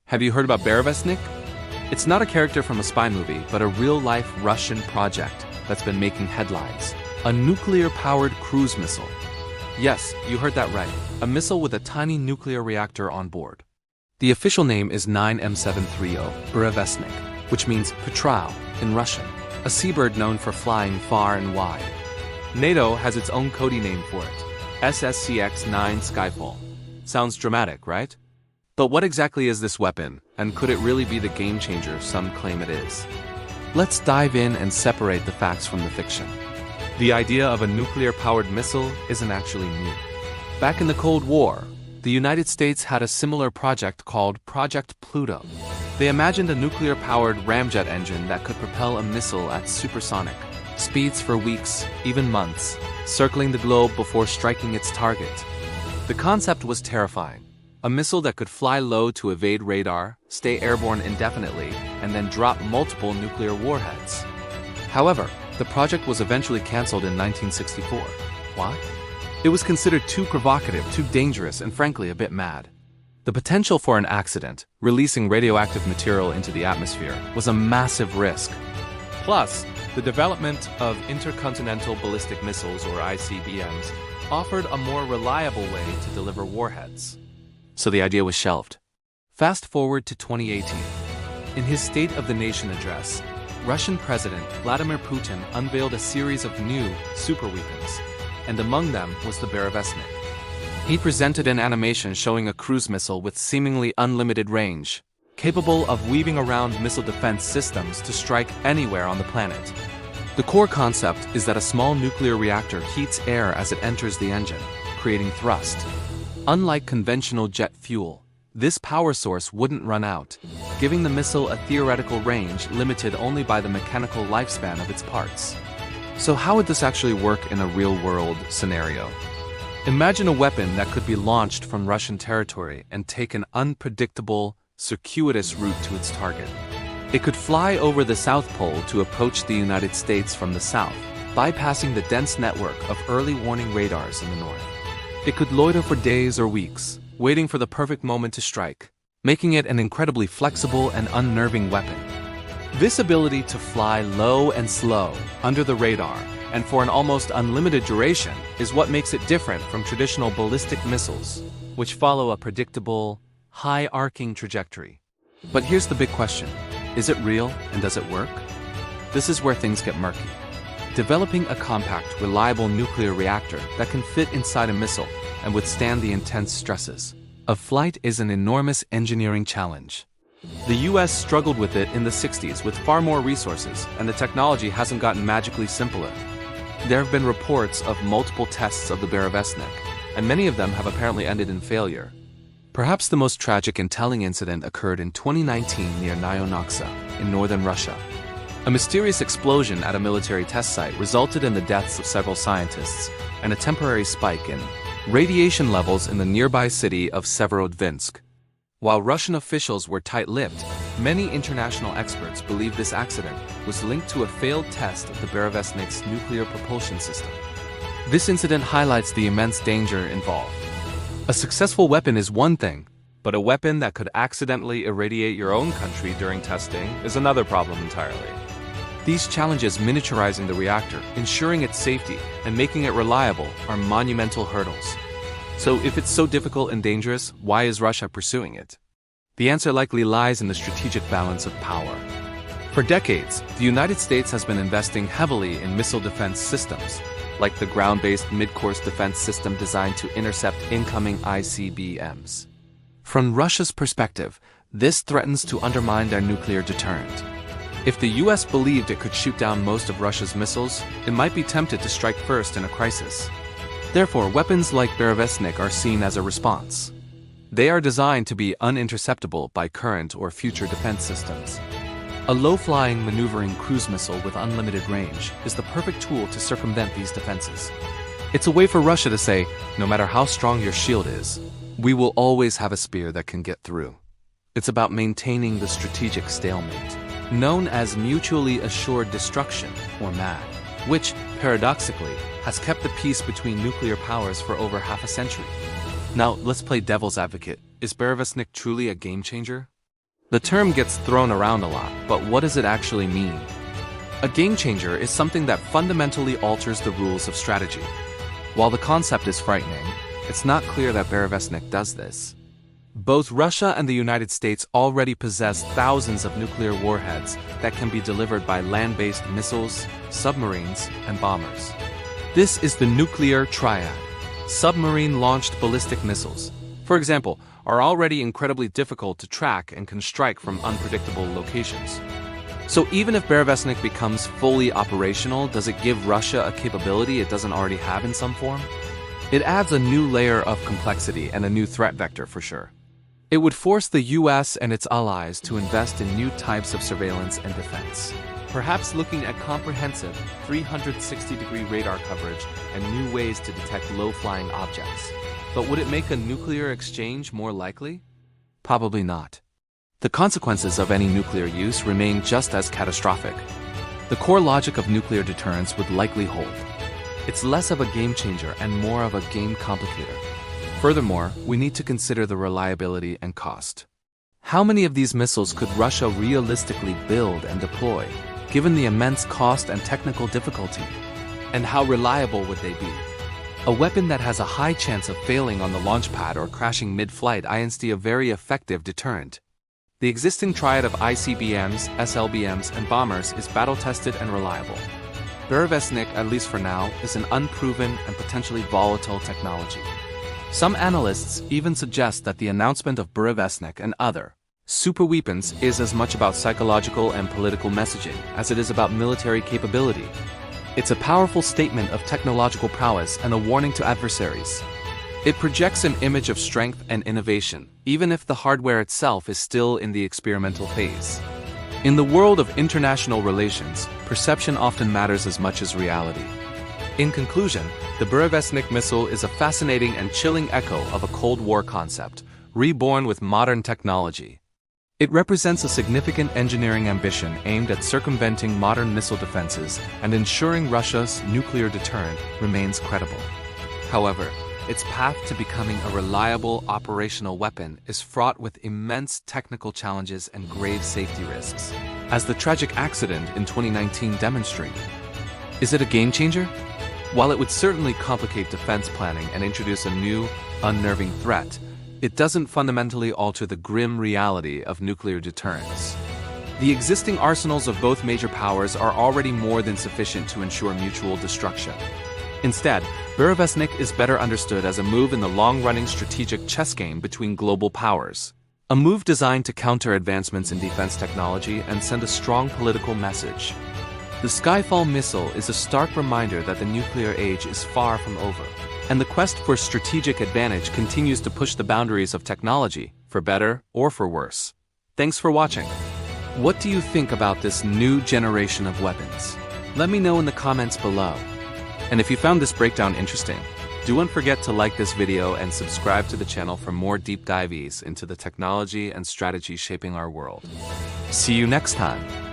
Have you heard about Berevesnik? It's not a character from a spy movie, but a real-life Russian project that's been making headlines. A nuclear-powered cruise missile. Yes, you heard that right. A missile with a tiny nuclear reactor on board. The official name is 9M730 Berevesnik, which means Petrel in Russian, a seabird known for flying far and wide. NATO has its own code name for it, SSCX-9 Skyfall. Sounds dramatic, right? But what exactly is this weapon, and could it really be the game changer some claim it is? Let's dive in and separate the facts from the fiction. The idea of a nuclear-powered missile isn't actually new. Back in the Cold War, the United States had a similar project called Project Pluto. They imagined a nuclear-powered ramjet engine that could propel a missile at supersonic speeds for weeks, even months, circling the globe before striking its target. The concept was terrifying. A missile that could fly low to evade radar, stay airborne indefinitely, and then drop multiple nuclear warheads. However, the project was eventually canceled in 1964. Why? It was considered too provocative, too dangerous, and frankly a bit mad. The potential for an accident, releasing radioactive material into the atmosphere, was a massive risk. Plus, the development of intercontinental ballistic missiles, or ICBMs, offered a more reliable way to deliver warheads. So the idea was shelved. Fast forward to 2018. In his State of the Nation address, Russian President Vladimir Putin unveiled a series of new superweapons, and among them was the Berevesnik. He presented an animation showing a cruise missile with seemingly unlimited range, capable of weaving around missile defense systems to strike anywhere on the planet. The core concept is that a small nuclear reactor heats air as it enters the engine, creating thrust. Unlike conventional jet fuel, this power source wouldn't run out, giving the missile a theoretical range limited only by the mechanical lifespan of its parts. So how would this actually work in a real-world scenario? Imagine a weapon that could be launched from Russian territory and take an unpredictable, circuitous route to its target. It could fly over the South Pole to approach the United States from the south, bypassing the dense network of early warning radars in the north. It could loiter for days or weeks, waiting for the perfect moment to strike, making it an incredibly flexible and unnerving weapon. This ability to fly low and slow, under the radar, and for an almost unlimited duration is what makes it different from traditional ballistic missiles, which follow a predictable, high-arcing trajectory. But here's the big question. Is it real, and does it work? This is where things get murky. Developing a compact, reliable nuclear reactor that can fit inside a missile and withstand the intense stresses of flight is an enormous engineering challenge. The US struggled with it in the 60s with far more resources, and the technology hasn't gotten magically simpler. There have been reports of multiple tests of the Berevesnik, and many of them have apparently ended in failure. Perhaps the most tragic and telling incident occurred in 2019 near Nyonoksa, in northern Russia. A mysterious explosion at a military test site resulted in the deaths of several scientists and a temporary spike in radiation levels in the nearby city of Severodvinsk. While Russian officials were tight-lipped, many international experts believe this accident was linked to a failed test of the Berevesnik's nuclear propulsion system. This incident highlights the immense danger involved. A successful weapon is one thing, but a weapon that could accidentally irradiate your own country during testing is another problem entirely. These challenges miniaturizing the reactor, ensuring its safety, and making it reliable are monumental hurdles. So if it's so difficult and dangerous, why is Russia pursuing it? The answer likely lies in the strategic balance of power. For decades, the United States has been investing heavily in missile defense systems, like the ground-based mid-course defense system designed to intercept incoming ICBMs. From Russia's perspective, this threatens to undermine their nuclear deterrent. If the US believed it could shoot down most of Russia's missiles, it might be tempted to strike first in a crisis. Therefore, weapons like Berevesnik are seen as a response. They are designed to be uninterceptable by current or future defense systems. A low-flying, maneuvering cruise missile with unlimited range is the perfect tool to circumvent these defenses. It's a way for Russia to say, no matter how strong your shield is, we will always have a spear that can get through. It's about maintaining the strategic stalemate, known as mutually assured destruction, or MAD, which, paradoxically, has kept the peace between nuclear powers for over half a century. Now, let's play devil's advocate. Is Berevesnik truly a game changer? The term gets thrown around a lot, but what does it actually mean? A game changer is something that fundamentally alters the rules of strategy. While the concept is frightening, it's not clear that Berevesnik does this. Both Russia and the United States already possess thousands of nuclear warheads that can be delivered by land-based missiles, submarines, and bombers. This is the nuclear triad. Submarine-launched ballistic missiles, for example, are already incredibly difficult to track and can strike from unpredictable locations. So even if Berevesnik becomes fully operational, does it give Russia a capability it doesn't already have in some form? It adds a new layer of complexity and a new threat vector for sure. It would force the US and its allies to invest in new types of surveillance and defense, perhaps looking at comprehensive 360-degree radar coverage and new ways to detect low-flying objects. But would it make a nuclear exchange more likely? Probably not. The consequences of any nuclear use remain just as catastrophic. The core logic of nuclear deterrence would likely hold. It's less of a game changer and more of a game complicator. Furthermore, we need to consider the reliability and cost. How many of these missiles could Russia realistically build and deploy, given the immense cost and technical difficulty? And how reliable would they be? A weapon that has a high chance of failing on the launch pad or crashing mid-flight isn't a very effective deterrent. The existing triad of ICBMs, SLBMs, and bombers is battle-tested and reliable. Berevesnik, at least for now, is an unproven and potentially volatile technology. Some analysts even suggest that the announcement of Berevesnik and other superweapons is as much about psychological and political messaging as it is about military capability. It's a powerful statement of technological prowess and a warning to adversaries. It projects an image of strength and innovation, even if the hardware itself is still in the experimental phase. In the world of international relations, perception often matters as much as reality. In conclusion, the Berevesnik missile is a fascinating and chilling echo of a Cold War concept, reborn with modern technology. It represents a significant engineering ambition aimed at circumventing modern missile defenses and ensuring Russia's nuclear deterrent remains credible. However, its path to becoming a reliable operational weapon is fraught with immense technical challenges and grave safety risks, as the tragic accident in 2019 demonstrated. Is it a game changer? While it would certainly complicate defense planning and introduce a new, unnerving threat, it doesn't fundamentally alter the grim reality of nuclear deterrence. The existing arsenals of both major powers are already more than sufficient to ensure mutual destruction. Instead, Berevesnik is better understood as a move in the long-running strategic chess game between global powers. A move designed to counter advancements in defense technology and send a strong political message. The Skyfall missile is a stark reminder that the nuclear age is far from over, and the quest for strategic advantage continues to push the boundaries of technology, for better or for worse. Thanks for watching. What do you think about this new generation of weapons? Let me know in the comments below. And if you found this breakdown interesting, don't forget to like this video and subscribe to the channel for more deep dives into the technology and strategy shaping our world. See you next time.